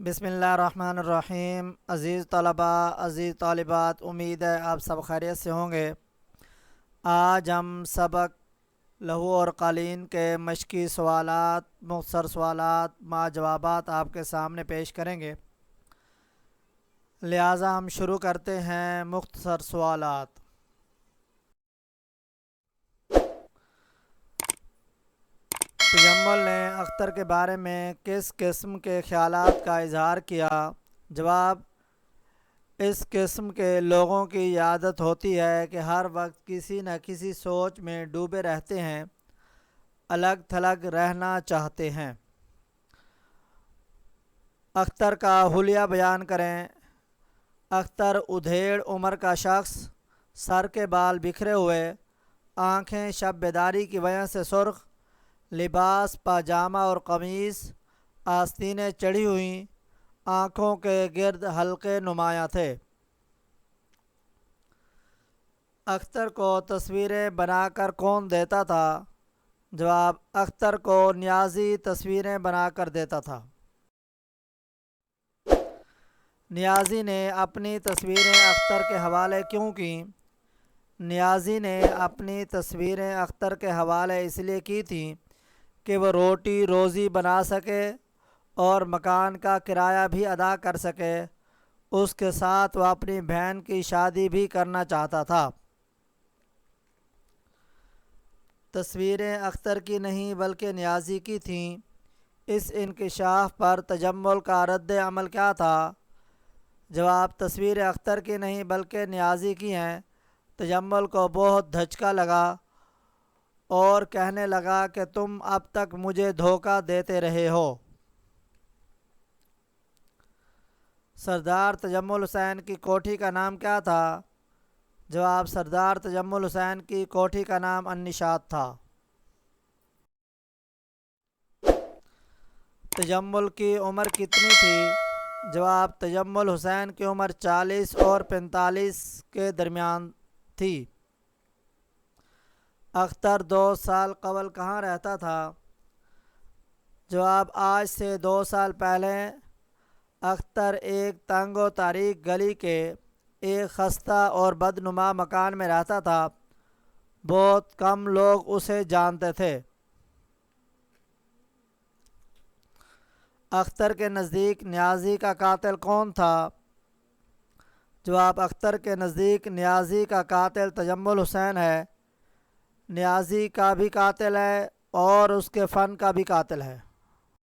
بسم اللہ الرحمن الرحیم۔ عزیز طلباء، عزیز طالبات، امید ہے آپ سب خیریت سے ہوں گے۔ آج ہم سبق لہو اور قالین کے مشقی سوالات، مختصر سوالات مع جوابات آپ کے سامنے پیش کریں گے، لہٰذا ہم شروع کرتے ہیں مختصر سوالات۔ تجمل نے اختر کے بارے میں کس قسم کے خیالات کا اظہار کیا؟ جواب: اس قسم کے لوگوں کی عادت ہوتی ہے کہ ہر وقت کسی نہ کسی سوچ میں ڈوبے رہتے ہیں، الگ تھلگ رہنا چاہتے ہیں۔ اختر کا حلیہ بیان کریں۔ اختر ادھیڑ عمر کا شخص، سر کے بال بکھرے ہوئے، آنکھیں شب بیداری کی وجہ سے سرخ، لباس پاجامہ اور قمیص، آستینیں چڑھی ہوئیں، آنکھوں کے گرد حلقے نمایاں تھے۔ اختر کو تصویریں بنا کر کون دیتا تھا؟ جواب: اختر کو نیازی تصویریں بنا کر دیتا تھا۔ نیازی نے اپنی تصویریں اختر کے حوالے کیوں کیں؟ نیازی نے اپنی تصویریں اختر کے حوالے اس لیے کی تھیں کہ وہ روٹی روزی بنا سکے اور مکان کا کرایہ بھی ادا کر سکے۔ اس کے ساتھ وہ اپنی بہن کی شادی بھی کرنا چاہتا تھا۔ تصویریں اختر کی نہیں بلکہ نیازی کی تھیں۔ اس انکشاف پر تجمل کا رد عمل کیا تھا؟ جواب: تصویریں اختر کی نہیں بلکہ نیازی کی ہیں۔ تجمل کو بہت دھچکا لگا اور کہنے لگا کہ تم اب تک مجھے دھوکہ دیتے رہے ہو۔ سردار تجمل حسین کی کوٹھی کا نام کیا تھا؟ جواب: سردار تجمل حسین کی کوٹھی کا نام النشاط تھا۔ تجمل کی عمر کتنی تھی؟ جواب: تجمل حسین کی عمر 40 اور 45 کے درمیان تھی۔ اختر 2 سال قبل کہاں رہتا تھا؟ جواب: آج سے 2 سال پہلے اختر ایک تنگ و تاریک گلی کے ایک خستہ اور بدنما مکان میں رہتا تھا۔ بہت کم لوگ اسے جانتے تھے۔ اختر کے نزدیک نیازی کا قاتل کون تھا؟ جواب: اختر کے نزدیک نیازی کا قاتل تجمل حسین ہے۔ نیازی کا بھی قاتل ہے اور اس کے فن کا بھی قاتل ہے۔